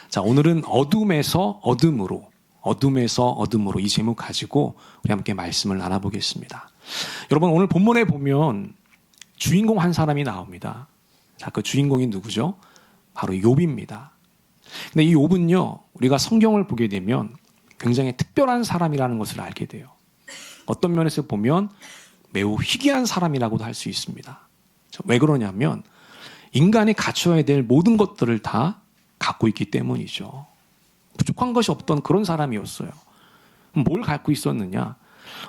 자, 오늘은 어둠에서 어둠으로 이 제목 가지고 우리 함께 말씀을 나눠보겠습니다. 여러분, 오늘 본문에 보면 주인공 한 사람이 나옵니다. 자, 그 주인공이 누구죠? 바로 욥입니다. 근데 이 욥은요, 우리가 성경을 보게 되면 굉장히 특별한 사람이라는 것을 알게 돼요. 어떤 면에서 보면 매우 희귀한 사람이라고도 할 수 있습니다. 왜 그러냐면 인간이 갖춰야 될 모든 것들을 다 갖고 있기 때문이죠. 부족한 것이 없던 그런 사람이었어요. 뭘 갖고 있었느냐?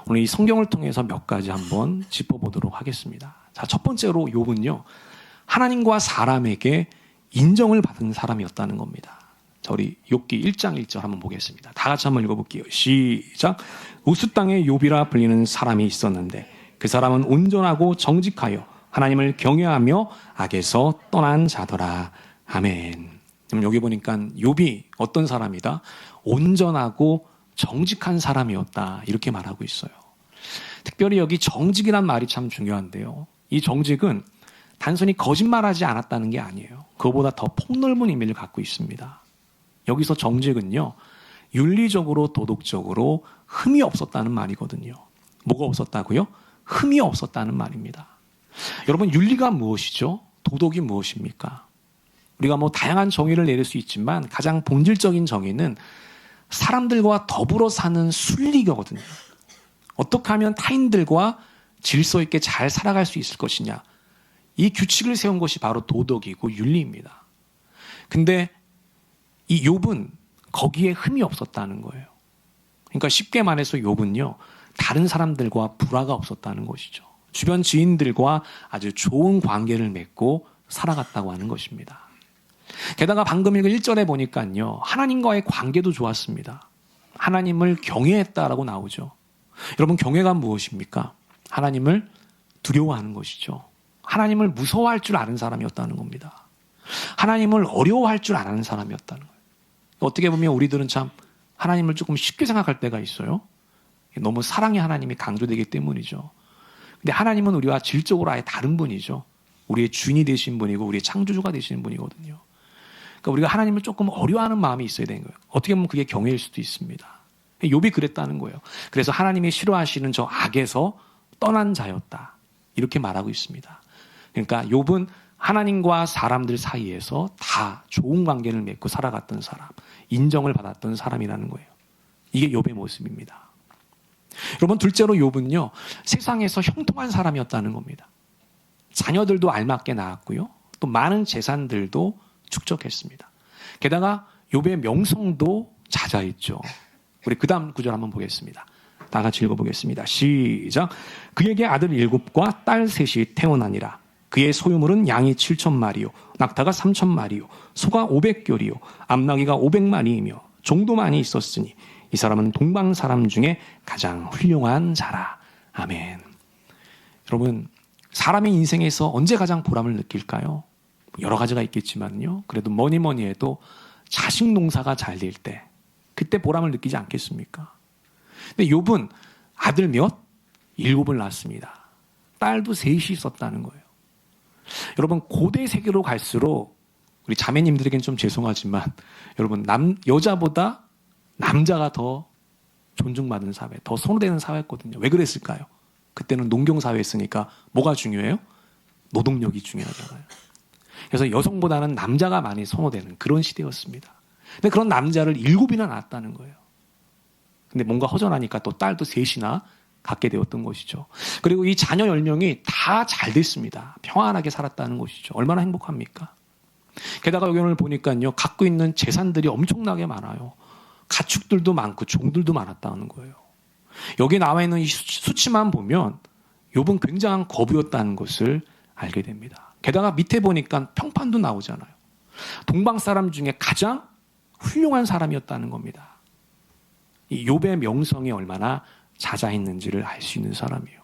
오늘 이 성경을 통해서 몇 가지 한번 짚어보도록 하겠습니다. 자, 첫 번째로 욥은요, 하나님과 사람에게 인정을 받은 사람이었다는 겁니다. 자, 우리 욥기 1장 1절 한번 보겠습니다. 다 같이 한번 읽어볼게요. 시작. 우스 땅에 욥이라 불리는 사람이 있었는데 그 사람은 온전하고 정직하여 하나님을 경외하며 악에서 떠난 자더라. 아멘. 그럼 여기 보니까 욥이 어떤 사람이다? 온전하고 정직한 사람이었다. 이렇게 말하고 있어요. 특별히 여기 정직이란 말이 참 중요한데요. 이 정직은 단순히 거짓말하지 않았다는 게 아니에요. 그거보다 더 폭넓은 의미를 갖고 있습니다. 여기서 정직은요, 윤리적으로 도덕적으로 흠이 없었다는 말이거든요. 뭐가 없었다고요? 흠이 없었다는 말입니다. 여러분, 윤리가 무엇이죠? 도덕이 무엇입니까? 우리가 다양한 정의를 내릴 수 있지만 가장 본질적인 정의는 사람들과 더불어 사는 순리거든요. 어떻게 하면 타인들과 질서 있게 잘 살아갈 수 있을 것이냐. 이 규칙을 세운 것이 바로 도덕이고 윤리입니다. 근데 이 욥은 거기에 흠이 없었다는 거예요. 그러니까 쉽게 말해서 욥은요, 다른 사람들과 불화가 없었다는 것이죠. 주변 지인들과 아주 좋은 관계를 맺고 살아갔다고 하는 것입니다. 게다가 방금 읽은 1절에 보니까요, 하나님과의 관계도 좋았습니다. 하나님을 경외했다라고 나오죠. 여러분, 경외가 무엇입니까? 하나님을 두려워하는 것이죠. 하나님을 무서워할 줄 아는 사람이었다는 겁니다. 하나님을 어려워할 줄 아는 사람이었다는 거예요. 어떻게 보면 우리들은 참 하나님을 조금 쉽게 생각할 때가 있어요. 너무 사랑의 하나님이 강조되기 때문이죠. 근데 하나님은 우리와 질적으로 아예 다른 분이죠. 우리의 주인이 되신 분이고 우리의 창조주가 되시는 분이거든요. 그러니까 우리가 하나님을 조금 어려워하는 마음이 있어야 되는 거예요. 어떻게 보면 그게 경외일 수도 있습니다. 욥이 그랬다는 거예요. 그래서 하나님이 싫어하시는 저 악에서 떠난 자였다. 이렇게 말하고 있습니다. 그러니까 욥은 하나님과 사람들 사이에서 다 좋은 관계를 맺고 살아갔던 사람, 인정을 받았던 사람이라는 거예요. 이게 욥의 모습입니다. 여러분, 둘째로 욥은요, 세상에서 형통한 사람이었다는 겁니다. 자녀들도 알맞게 낳았고요, 또 많은 재산들도 축적했습니다. 게다가 욥의 명성도 자자했죠. 우리 그 다음 구절 한번 보겠습니다. 다 같이 읽어보겠습니다. 시작. 그에게 아들 7과 딸 3이 태어나니라. 그의 소유물은 양이 7,000마리요, 낙타가 3,000마리요, 소가 500결이요, 암나귀가 500마리이며 종도 많이 있었으니 이 사람은 동방 사람 중에 가장 훌륭한 자라. 아멘. 여러분, 사람의 인생에서 언제 가장 보람을 느낄까요? 여러 가지가 있겠지만요, 그래도 뭐니 해도 자식 농사가 잘 될 때, 그때 보람을 느끼지 않겠습니까? 근데 욥은 아들 몇? 7을 낳았습니다. 딸도 3이 있었다는 거예요. 여러분, 고대 세계로 갈수록 우리 자매님들에겐 좀 죄송하지만 여러분, 여자보다 남자가 더 존중받는 사회, 더 선호되는 사회였거든요. 왜 그랬을까요? 그때는 농경사회였으니까 뭐가 중요해요? 노동력이 중요하잖아요. 그래서 여성보다는 남자가 많이 선호되는 그런 시대였습니다. 근데 그런 남자를 7이나 낳았다는 거예요. 근데 뭔가 허전하니까 또 딸도 3이나 갖게 되었던 것이죠. 그리고 이 자녀 10명이 다 잘 됐습니다. 평안하게 살았다는 것이죠. 얼마나 행복합니까? 게다가 여기 오늘 보니까요, 갖고 있는 재산들이 엄청나게 많아요. 가축들도 많고 종들도 많았다는 거예요. 여기 나와 있는 이 수치만 보면 욥은 굉장한 거부였다는 것을 알게 됩니다. 게다가 밑에 보니까 평판도 나오잖아요. 동방 사람 중에 가장 훌륭한 사람이었다는 겁니다. 이 욥의 명성이 얼마나 자자했는지를 알 수 있는 사람이에요.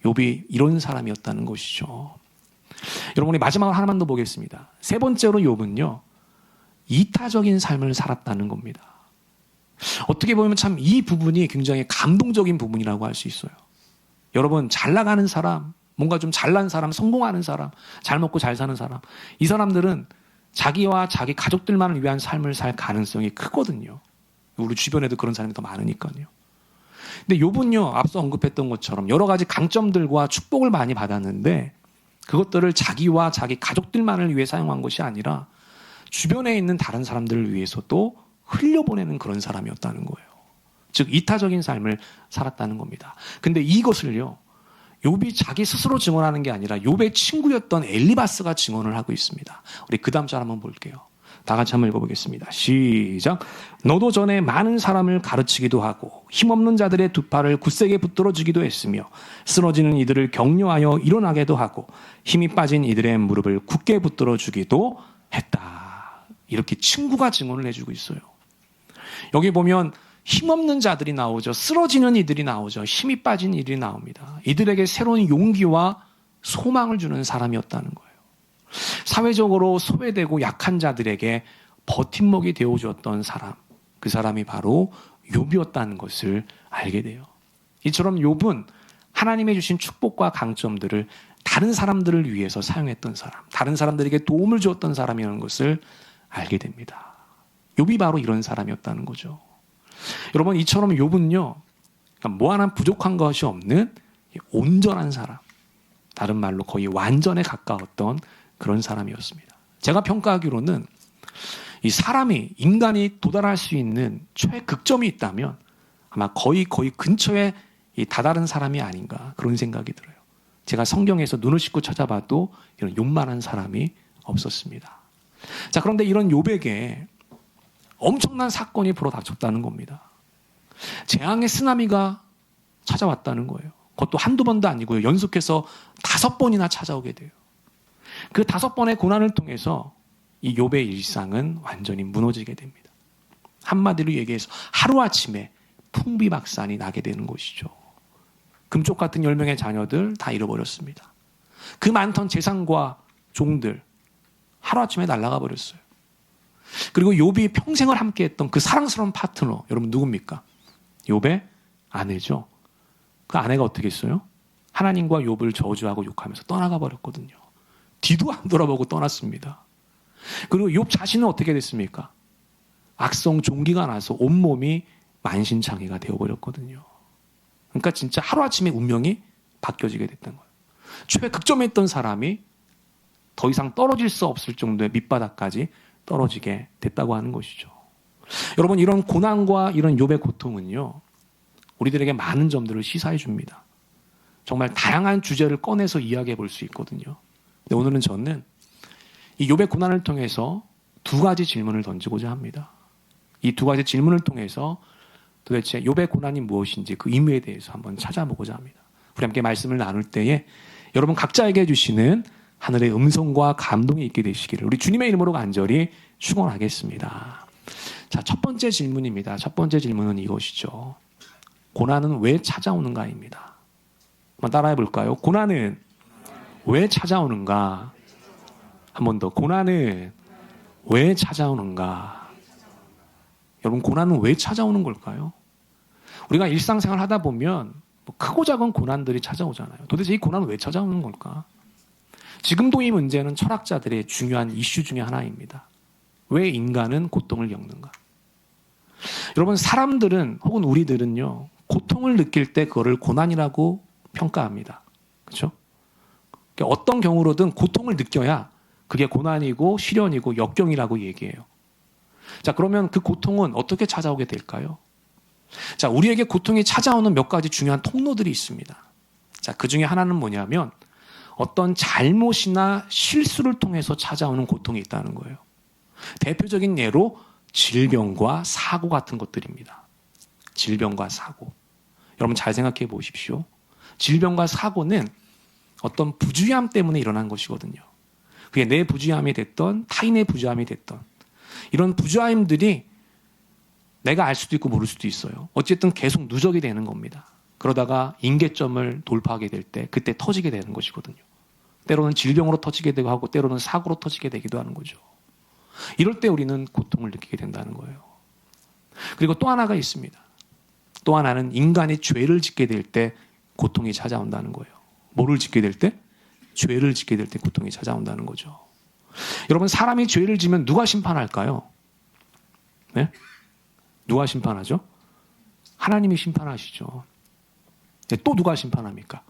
욥이 이런 사람이었다는 것이죠. 여러분이 마지막으로 하나만 더 보겠습니다. 세 번째로 욥은요, 이타적인 삶을 살았다는 겁니다. 어떻게 보면 참 이 부분이 굉장히 감동적인 부분이라고 할 수 있어요. 여러분, 잘 나가는 사람, 뭔가 좀 잘난 사람, 성공하는 사람, 잘 먹고 잘 사는 사람, 이 사람들은 자기와 자기 가족들만을 위한 삶을 살 가능성이 크거든요. 우리 주변에도 그런 사람이 더 많으니까요. 근데 욥은요, 앞서 언급했던 것처럼 여러 가지 강점들과 축복을 많이 받았는데 그것들을 자기와 자기 가족들만을 위해 사용한 것이 아니라 주변에 있는 다른 사람들을 위해서도 흘려보내는 그런 사람이었다는 거예요. 즉 이타적인 삶을 살았다는 겁니다. 근데 이것을요, 욥이 자기 스스로 증언하는 게 아니라 욥의 친구였던 엘리바스가 증언을 하고 있습니다. 우리 그 다음 절 한번 볼게요. 다 같이 한번 읽어보겠습니다. 시작. 너도 전에 많은 사람을 가르치기도 하고 힘없는 자들의 두 팔을 굳세게 붙들어 주기도 했으며 쓰러지는 이들을 격려하여 일어나게도 하고 힘이 빠진 이들의 무릎을 굳게 붙들어 주기도 했다. 이렇게 친구가 증언을 해주고 있어요. 여기 보면 힘없는 자들이 나오죠. 쓰러지는 이들이 나오죠. 힘이 빠진 이들이 나옵니다. 이들에게 새로운 용기와 소망을 주는 사람이었다는 거예요. 사회적으로 소외되고 약한 자들에게 버팀목이 되어주었던 사람, 그 사람이 바로 욥이었다는 것을 알게 돼요. 이처럼 욥은 하나님의 주신 축복과 강점들을 다른 사람들을 위해서 사용했던 사람, 다른 사람들에게 도움을 주었던 사람이라는 것을 알게 됩니다. 욥이 바로 이런 사람이었다는 거죠. 여러분, 이처럼 욥은요, 그러니까 뭐 하나 부족한 것이 없는 온전한 사람, 다른 말로 거의 완전에 가까웠던 그런 사람이었습니다. 제가 평가하기로는 이 사람이, 인간이 도달할 수 있는 최극점이 있다면 아마 거의 근처에 다다른 사람이 아닌가 그런 생각이 들어요. 제가 성경에서 눈을 씻고 찾아봐도 이런 욥만한 사람이 없었습니다. 자, 그런데 이런 욥에게 엄청난 사건이 불어닥쳤다는 겁니다. 재앙의 쓰나미가 찾아왔다는 거예요. 그것도 한두 번도 아니고요. 연속해서 5번이나 찾아오게 돼요. 그 5번의 고난을 통해서 이 욥의 일상은 완전히 무너지게 됩니다. 한마디로 얘기해서 하루아침에 풍비박산이 나게 되는 것이죠. 금쪽 같은 10명의 자녀들 다 잃어버렸습니다. 그 많던 재산과 종들 하루아침에 날아가 버렸어요. 그리고 욥이 평생을 함께했던 그 사랑스러운 파트너, 여러분 누굽니까? 욥의 아내죠. 그 아내가 어떻게 했어요? 하나님과 욥을 저주하고 욕하면서 떠나가 버렸거든요. 뒤도 안 돌아보고 떠났습니다. 그리고 욥 자신은 어떻게 됐습니까? 악성 종기가 나서 온몸이 만신창이가 되어버렸거든요. 그러니까 진짜 하루아침에 운명이 바뀌어지게 됐던 거예요. 최극점에 있던 사람이 더 이상 떨어질 수 없을 정도의 밑바닥까지 떨어지게 됐다고 하는 것이죠. 여러분, 이런 고난과 이런 욥의 고통은요, 우리들에게 많은 점들을 시사해 줍니다. 정말 다양한 주제를 꺼내서 이야기해 볼 수 있거든요. 근데 오늘은 저는 이 욥의 고난을 통해서 2가지 질문을 던지고자 합니다. 이 2가지 질문을 통해서 도대체 욥의 고난이 무엇인지 그 의미에 대해서 한번 찾아보고자 합니다. 우리 함께 말씀을 나눌 때에 여러분 각자에게 주시는 하늘의 음성과 감동이 있게 되시기를 우리 주님의 이름으로 간절히 축원하겠습니다. 자, 첫 번째 질문입니다. 첫 번째 질문은 이것이죠. 고난은 왜 찾아오는가입니다. 한번 따라해 볼까요? 고난은 왜 찾아오는가? 한 번 더. 고난은 왜 찾아오는가? 여러분, 고난은 왜 찾아오는 걸까요? 우리가 일상생활 하다 보면 뭐 크고 작은 고난들이 찾아오잖아요. 도대체 이 고난은 왜 찾아오는 걸까? 지금도 이 문제는 철학자들의 중요한 이슈 중에 하나입니다. 왜 인간은 고통을 겪는가? 여러분, 사람들은 혹은 우리들은요, 고통을 느낄 때 그거를 고난이라고 평가합니다. 그렇죠? 어떤 경우로든 고통을 느껴야 그게 고난이고 시련이고 역경이라고 얘기해요. 자, 그러면 그 고통은 어떻게 찾아오게 될까요? 자, 우리에게 고통이 찾아오는 몇 가지 중요한 통로들이 있습니다. 자, 그 중에 하나는 뭐냐면 어떤 잘못이나 실수를 통해서 찾아오는 고통이 있다는 거예요. 대표적인 예로 질병과 사고 같은 것들입니다. 질병과 사고. 여러분 잘 생각해 보십시오. 질병과 사고는 어떤 부주의함 때문에 일어난 것이거든요. 그게 내 부주의함이 됐던 타인의 부주의함이 됐던 이런 부주의함들이 내가 알 수도 있고 모를 수도 있어요. 어쨌든 계속 누적이 되는 겁니다. 그러다가 임계점을 돌파하게 될 때 그때 터지게 되는 것이거든요. 때로는 질병으로 터지게 되고 하고 때로는 사고로 터지게 되기도 하는 거죠. 이럴 때 우리는 고통을 느끼게 된다는 거예요. 그리고 또 하나가 있습니다. 또 하나는 인간이 죄를 짓게 될 때 고통이 찾아온다는 거예요. 뭐를 짓게 될 때? 죄를 짓게 될 때 고통이 찾아온다는 거죠. 여러분, 사람이 죄를 지면 누가 심판할까요? 네? 누가 심판하죠? 하나님이 심판하시죠. 네, 또 누가 심판합니까?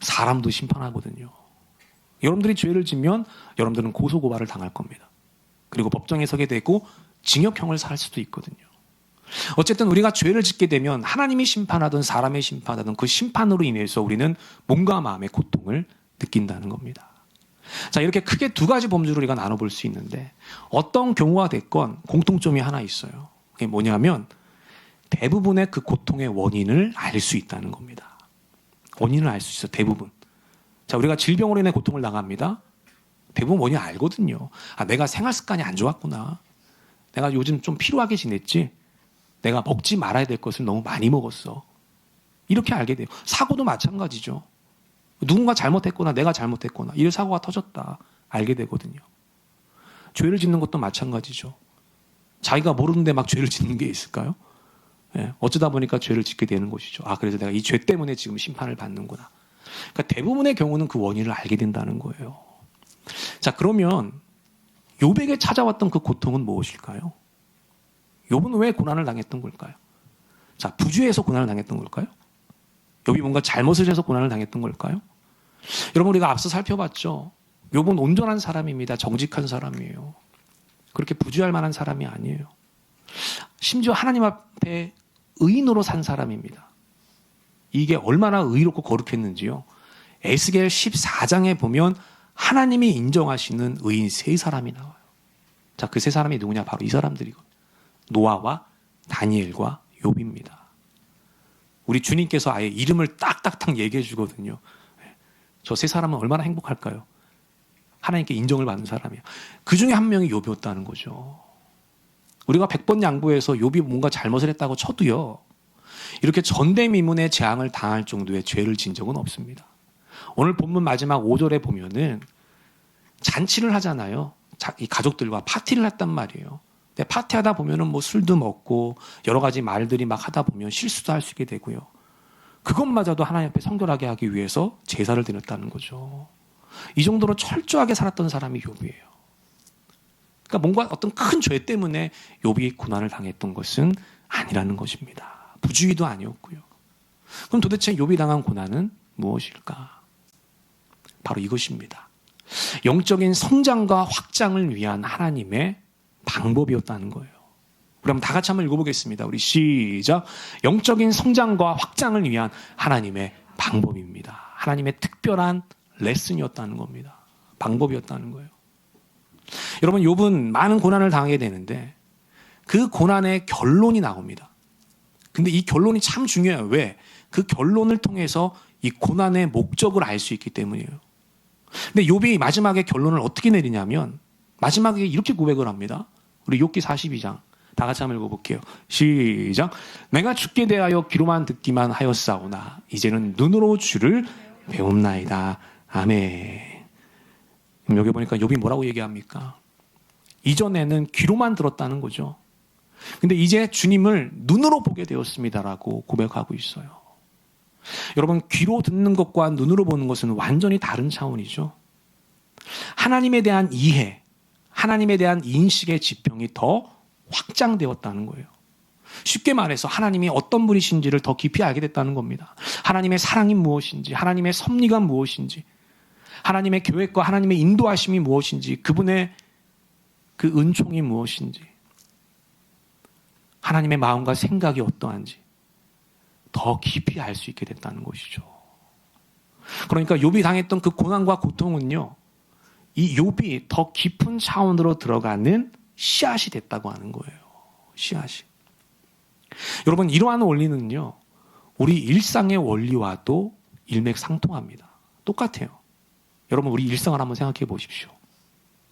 사람도 심판하거든요. 여러분들이 죄를 지면 여러분들은 고소고발을 당할 겁니다. 그리고 법정에 서게 되고 징역형을 살 수도 있거든요. 어쨌든 우리가 죄를 짓게 되면 하나님이 심판하든 사람이 심판하든 그 심판으로 인해서 우리는 몸과 마음의 고통을 느낀다는 겁니다. 자, 이렇게 크게 두 가지 범주로 우리가 나눠볼 수 있는데 어떤 경우가 됐건 공통점이 하나 있어요. 그게 뭐냐면 대부분의 그 고통의 원인을 알 수 있다는 겁니다. 원인을 알 수 있어요. 대부분. 자, 우리가 질병으로 인해 고통을 당합니다. 대부분 원인 알거든요. 아, 내가 생활 습관이 안 좋았구나. 내가 요즘 좀 피로하게 지냈지. 내가 먹지 말아야 될 것을 너무 많이 먹었어. 이렇게 알게 돼요. 사고도 마찬가지죠. 누군가 잘못했거나 내가 잘못했거나 이 사고가 터졌다. 알게 되거든요. 죄를 짓는 것도 마찬가지죠. 자기가 모르는데 막 죄를 짓는 게 있을까요? 예, 어쩌다 보니까 죄를 짓게 되는 것이죠. 아, 그래서 내가 이 죄 때문에 지금 심판을 받는구나. 그러니까 대부분의 경우는 그 원인을 알게 된다는 거예요. 자, 그러면 욥에게 찾아왔던 그 고통은 무엇일까요? 욥은 왜 고난을 당했던 걸까요? 자, 부주의해서 고난을 당했던 걸까요? 욥이 뭔가 잘못을 해서 고난을 당했던 걸까요? 여러분, 우리가 앞서 살펴봤죠. 욥은 온전한 사람입니다. 정직한 사람이에요. 그렇게 부주의할 만한 사람이 아니에요. 심지어 하나님 앞에 의인으로 산 사람입니다. 이게 얼마나 의롭고 거룩했는지요. 에스겔 14장에 보면 하나님이 인정하시는 의인 세 사람이 나와요. 자, 그 세 사람이 누구냐? 바로 이 사람들이거든요. 노아와 다니엘과 욥입니다. 우리 주님께서 아예 이름을 딱딱딱 얘기해 주거든요. 저 세 사람은 얼마나 행복할까요? 하나님께 인정을 받는 사람이에요. 그 중에 한 명이 욥이었다는 거죠. 우리가 100번 양보해서 욥이 뭔가 잘못을 했다고 쳐도요, 이렇게 전대미문의 재앙을 당할 정도의 죄를 진 적은 없습니다. 오늘 본문 마지막 5절에 보면은 잔치를 하잖아요. 이 가족들과 파티를 했단 말이에요. 근데 파티하다 보면은 뭐 술도 먹고 여러 가지 말들이 막 하다 보면 실수도 할 수 있게 되고요. 그것마저도 하나님 앞에 성결하게 하기 위해서 제사를 드렸다는 거죠. 이 정도로 철저하게 살았던 사람이 욥이에요. 그러니까 뭔가 어떤 큰 죄 때문에 욥이 고난을 당했던 것은 아니라는 것입니다. 부주의도 아니었고요. 그럼 도대체 욥이 당한 고난은 무엇일까? 바로 이것입니다. 영적인 성장과 확장을 위한 하나님의 방법이었다는 거예요. 우리 한번 다 같이 한번 읽어보겠습니다. 우리 시작. 영적인 성장과 확장을 위한 하나님의 방법입니다. 하나님의 특별한 레슨이었다는 겁니다. 방법이었다는 거예요. 여러분, 욥은 많은 고난을 당하게 되는데 그 고난의 결론이 나옵니다. 근데 이 결론이 참 중요해요. 왜? 그 결론을 통해서 이 고난의 목적을 알 수 있기 때문이에요. 근데 욥이 마지막에 결론을 어떻게 내리냐면 마지막에 이렇게 고백을 합니다. 우리 욥기 42장 다 같이 한번 읽어볼게요. 시작. 내가 주께 대하여 귀로만 듣기만 하였사오나 이제는 눈으로 주를 배움나이다. 아멘. 여기 보니까 욥이 뭐라고 얘기합니까? 이전에는 귀로만 들었다는 거죠. 근데 이제 주님을 눈으로 보게 되었습니다라고 고백하고 있어요. 여러분, 귀로 듣는 것과 눈으로 보는 것은 완전히 다른 차원이죠. 하나님에 대한 이해, 하나님에 대한 인식의 지평이 더 확장되었다는 거예요. 쉽게 말해서 하나님이 어떤 분이신지를 더 깊이 알게 됐다는 겁니다. 하나님의 사랑이 무엇인지, 하나님의 섭리가 무엇인지, 하나님의 계획과 하나님의 인도하심이 무엇인지, 그분의 그 은총이 무엇인지, 하나님의 마음과 생각이 어떠한지 더 깊이 알 수 있게 됐다는 것이죠. 그러니까 욥이 당했던 그 고난과 고통은요, 이 욥이 더 깊은 차원으로 들어가는 씨앗이 됐다고 하는 거예요. 씨앗이. 여러분, 이러한 원리는요, 우리 일상의 원리와도 일맥상통합니다. 똑같아요. 여러분, 우리 일상을 한번 생각해 보십시오.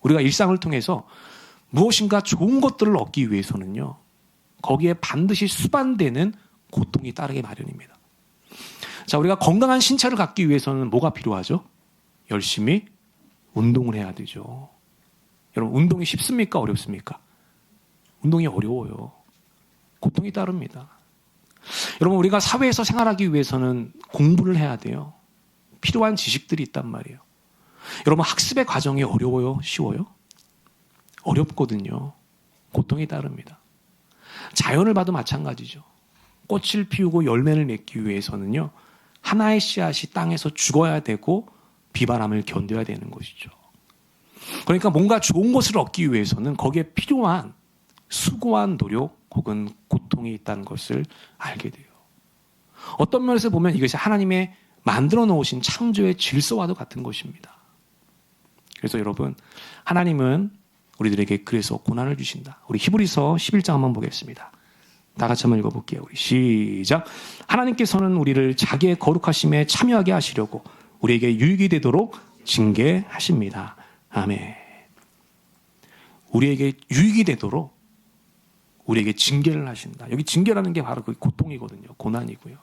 우리가 일상을 통해서 무엇인가 좋은 것들을 얻기 위해서는요, 거기에 반드시 수반되는 고통이 따르게 마련입니다. 자, 우리가 건강한 신체를 갖기 위해서는 뭐가 필요하죠? 열심히 운동을 해야 되죠. 여러분, 운동이 쉽습니까? 어렵습니까? 운동이 어려워요. 고통이 따릅니다. 여러분, 우리가 사회에서 생활하기 위해서는 공부를 해야 돼요. 필요한 지식들이 있단 말이에요. 여러분, 학습의 과정이 어려워요? 쉬워요? 어렵거든요. 고통이 따릅니다. 자연을 봐도 마찬가지죠. 꽃을 피우고 열매를 맺기 위해서는요, 하나의 씨앗이 땅에서 죽어야 되고 비바람을 견뎌야 되는 것이죠. 그러니까 뭔가 좋은 것을 얻기 위해서는 거기에 필요한 수고한 노력 혹은 고통이 있다는 것을 알게 돼요. 어떤 면에서 보면 이것이 하나님의 만들어 놓으신 창조의 질서와도 같은 것입니다. 그래서 여러분, 하나님은 우리들에게 그래서 고난을 주신다. 우리 히브리서 11장 한번 보겠습니다. 다 같이 한번 읽어볼게요. 우리 시작. 하나님께서는 우리를 자기의 거룩하심에 참여하게 하시려고 우리에게 유익이 되도록 징계하십니다. 아멘. 우리에게 유익이 되도록 우리에게 징계를 하신다. 여기 징계라는 게 바로 그 고통이거든요. 고난이고요.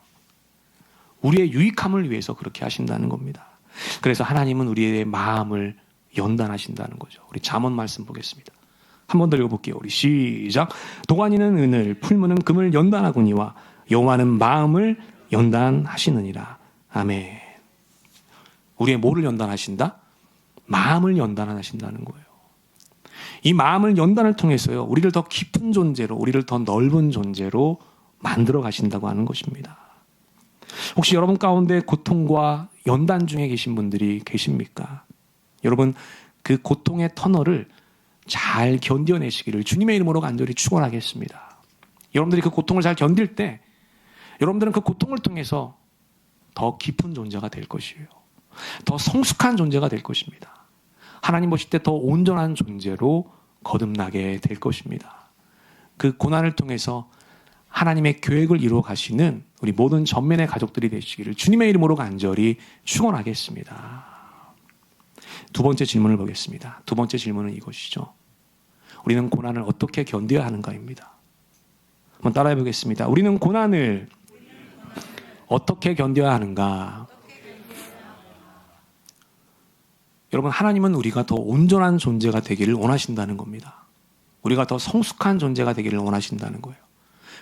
우리의 유익함을 위해서 그렇게 하신다는 겁니다. 그래서 하나님은 우리의 마음을 연단하신다는 거죠. 우리 잠언 말씀 보겠습니다. 한 번 더 읽어볼게요. 우리 시작. 도가니는 은을, 풀무는 금을 연단하거니와 여호와는 마음을 연단하시느니라. 아멘. 우리의 뭐를 연단하신다? 마음을 연단하신다는 거예요. 이 마음을 연단을 통해서요, 우리를 더 깊은 존재로, 우리를 더 넓은 존재로 만들어 가신다고 하는 것입니다. 혹시 여러분 가운데 고통과 연단 중에 계신 분들이 계십니까? 여러분, 그 고통의 터널을 잘 견뎌내시기를 주님의 이름으로 간절히 축원하겠습니다. 여러분들이 그 고통을 잘 견딜 때 여러분들은 그 고통을 통해서 더 깊은 존재가 될 것이에요. 더 성숙한 존재가 될 것입니다. 하나님 보실 때 더 온전한 존재로 거듭나게 될 것입니다. 그 고난을 통해서 하나님의 계획을 이루어 가시는 우리 모든 전면의 가족들이 되시기를 주님의 이름으로 간절히 축원하겠습니다. 두 번째 질문을 보겠습니다. 두 번째 질문은 이것이죠. 우리는 고난을 어떻게 견뎌야 하는가입니다. 한번 따라해 보겠습니다. 우리는 고난을 어떻게 견뎌야 하는가? 여러분, 하나님은 우리가 더 온전한 존재가 되기를 원하신다는 겁니다. 우리가 더 성숙한 존재가 되기를 원하신다는 거예요.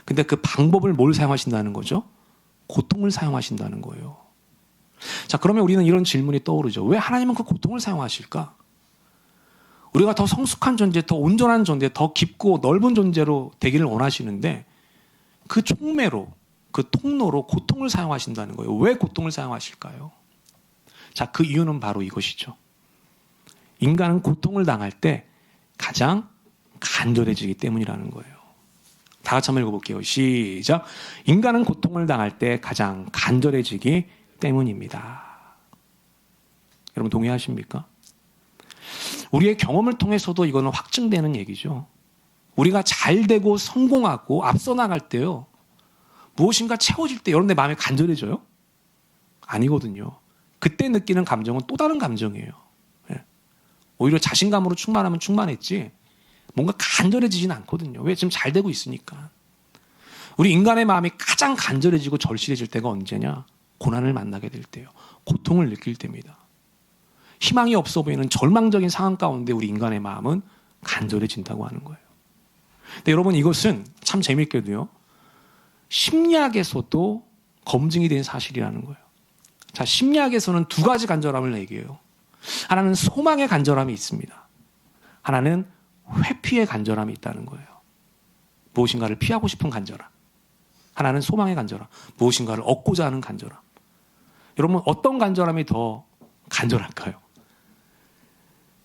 근데 그 방법을 뭘 사용하신다는 거죠? 고통을 사용하신다는 거예요. 자, 그러면 우리는 이런 질문이 떠오르죠. 왜 하나님은 그 고통을 사용하실까? 우리가 더 성숙한 존재, 더 온전한 존재, 더 깊고 넓은 존재로 되기를 원하시는데 그 촉매로, 그 통로로 고통을 사용하신다는 거예요. 왜 고통을 사용하실까요? 자, 그 이유는 바로 이것이죠. 인간은 고통을 당할 때 가장 간절해지기 때문이라는 거예요. 다 같이 한번 읽어볼게요. 시작. 인간은 고통을 당할 때 가장 간절해지기 때문입니다. 여러분 동의하십니까? 우리의 경험을 통해서도 이거는 확증되는 얘기죠. 우리가 잘 되고 성공하고 앞서 나갈 때요, 무엇인가 채워질 때 여러분 내 마음이 간절해져요? 아니거든요. 그때 느끼는 감정은 또 다른 감정이에요. 오히려 자신감으로 충만하면 충만했지 뭔가 간절해지진 않거든요. 왜? 지금 잘 되고 있으니까. 우리 인간의 마음이 가장 간절해지고 절실해질 때가 언제냐? 고난을 만나게 될 때요. 고통을 느낄 때입니다. 희망이 없어 보이는 절망적인 상황 가운데 우리 인간의 마음은 간절해진다고 하는 거예요. 근데 여러분, 이것은 참 재미있게도요, 심리학에서도 검증이 된 사실이라는 거예요. 자, 심리학에서는 두 가지 간절함을 얘기해요. 하나는 소망의 간절함이 있습니다. 하나는 회피의 간절함이 있다는 거예요. 무엇인가를 피하고 싶은 간절함. 하나는 소망의 간절함. 무엇인가를 얻고자 하는 간절함. 여러분, 어떤 간절함이 더 간절할까요?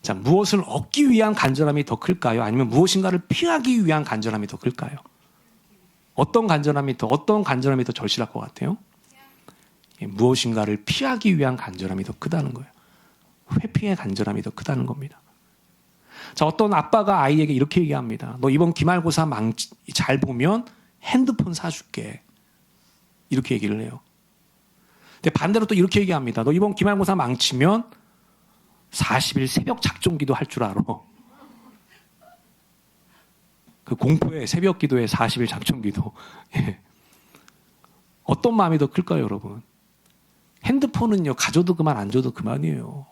자, 무엇을 얻기 위한 간절함이 더 클까요? 아니면 무엇인가를 피하기 위한 간절함이 더 클까요? 어떤 간절함이 더 절실할 것 같아요? 무엇인가를 피하기 위한 간절함이 더 크다는 거예요. 회피의 간절함이 더 크다는 겁니다. 자, 어떤 아빠가 아이에게 이렇게 얘기합니다. 너 이번 기말고사 잘 보면 핸드폰 사줄게. 이렇게 얘기를 해요. 근데 반대로 또 이렇게 얘기합니다. 너 이번 기말고사 망치면 40일 새벽 작종기도 할 줄 알아. 그 공포의 새벽 기도에 40일 작종기도. 예. 어떤 마음이 더 클까요, 여러분? 핸드폰은요, 가져도 그만, 안 줘도 그만이에요.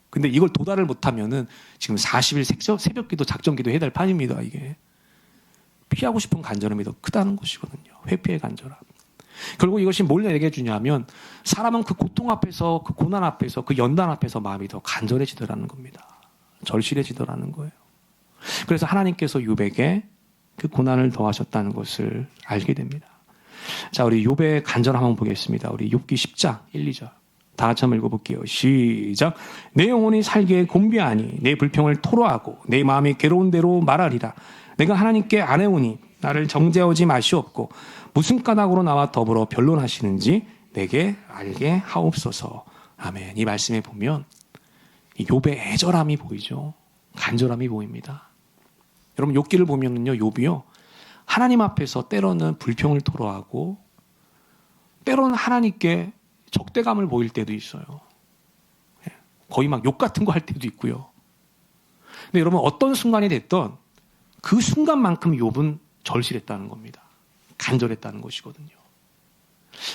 근데 이걸 도달을 못하면은 지금 40일 새벽 기도, 작정 기도 해야 될 판입니다, 이게. 피하고 싶은 간절함이 더 크다는 것이거든요. 회피의 간절함. 결국 이것이 뭘 얘기해 주냐면 사람은 그 고통 앞에서, 그 고난 앞에서, 그 연단 앞에서 마음이 더 간절해지더라는 겁니다. 절실해지더라는 거예요. 그래서 하나님께서 욥에게 그 고난을 더하셨다는 것을 알게 됩니다. 자, 우리 욥의 간절 한번 보겠습니다. 우리 욥기 10장 1, 2절. 다 같이 한번 읽어볼게요. 시작. 내 영혼이 살기에 곤비하니 내 불평을 토로하고 내 마음이 괴로운 대로 말하리라. 내가 하나님께 아뢰오니 나를 정죄하지 마시옵고 무슨 까닭으로 나와 더불어 변론하시는지 내게 알게 하옵소서. 아멘. 이 말씀에 보면 이 욥의 애절함이 보이죠. 간절함이 보입니다. 여러분 욥기를 보면은요, 욥이요 하나님 앞에서 때로는 불평을 토로하고 때로는 하나님께 적대감을 보일 때도 있어요. 거의 막 욕 같은 거 할 때도 있고요. 근데 여러분 어떤 순간이 됐던 그 순간만큼 욥은 절실했다는 겁니다. 간절했다는 것이거든요.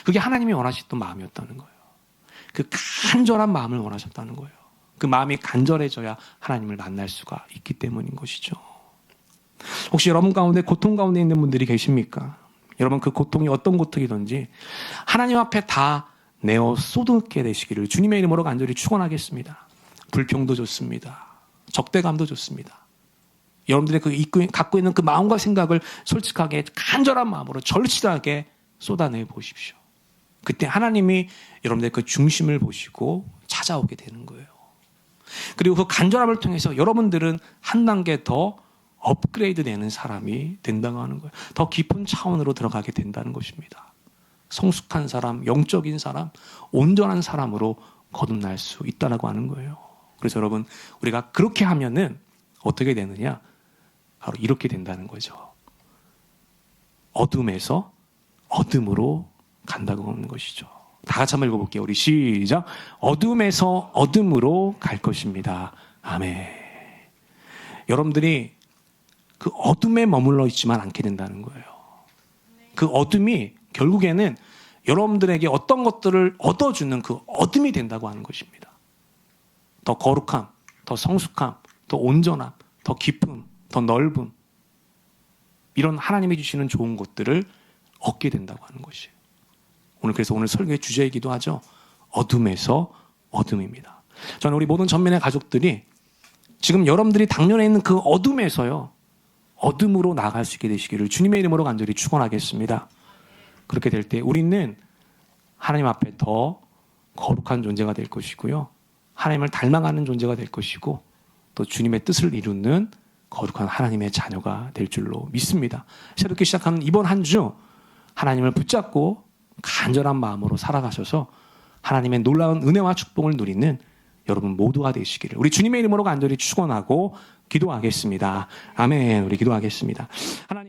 그게 하나님이 원하셨던 마음이었다는 거예요. 그 간절한 마음을 원하셨다는 거예요. 그 마음이 간절해져야 하나님을 만날 수가 있기 때문인 것이죠. 혹시 여러분 가운데 고통 가운데 있는 분들이 계십니까? 여러분 그 고통이 어떤 고통이든지 하나님 앞에 다 내어 쏟게 되시기를 주님의 이름으로 간절히 축원하겠습니다. 불평도 좋습니다. 적대감도 좋습니다. 여러분들의 갖고 있는 그 마음과 생각을 솔직하게 간절한 마음으로 절실하게 쏟아내 보십시오. 그때 하나님이 여러분들의 그 중심을 보시고 찾아오게 되는 거예요. 그리고 그 간절함을 통해서 여러분들은 한 단계 더 업그레이드 되는 사람이 된다고 하는 거예요. 더 깊은 차원으로 들어가게 된다는 것입니다. 성숙한 사람, 영적인 사람, 온전한 사람으로 거듭날 수 있다고 하는 거예요. 그래서 여러분 우리가 그렇게 하면은 어떻게 되느냐? 바로 이렇게 된다는 거죠. 어둠에서 어둠으로 간다고 하는 것이죠. 다 같이 한번 읽어볼게요. 우리 시작. 어둠에서 어둠으로 갈 것입니다. 아멘. 여러분들이 그 어둠에 머물러 있지만 않게 된다는 거예요. 그 어둠이 결국에는 여러분들에게 어떤 것들을 얻어주는 그 어둠이 된다고 하는 것입니다. 더 거룩함, 더 성숙함, 더 온전함, 더 깊음, 더 넓음, 이런 하나님이 주시는 좋은 것들을 얻게 된다고 하는 것이에요. 그래서 오늘 설교의 주제이기도 하죠. 어둠에서 어둠입니다. 저는 우리 모든 전면의 가족들이 지금 여러분들이 당면에 있는 그 어둠에서요, 어둠으로 나갈 수 있게 되시기를 주님의 이름으로 간절히 축원하겠습니다. 그렇게 될 때 우리는 하나님 앞에 더 거룩한 존재가 될 것이고요, 하나님을 닮아가는 존재가 될 것이고, 또 주님의 뜻을 이루는 거룩한 하나님의 자녀가 될 줄로 믿습니다. 새롭게 시작하는 이번 한 주 하나님을 붙잡고 간절한 마음으로 살아가셔서 하나님의 놀라운 은혜와 축복을 누리는 여러분 모두가 되시기를 우리 주님의 이름으로 간절히 축원하고 기도하겠습니다. 아멘. 우리 기도하겠습니다. 하나님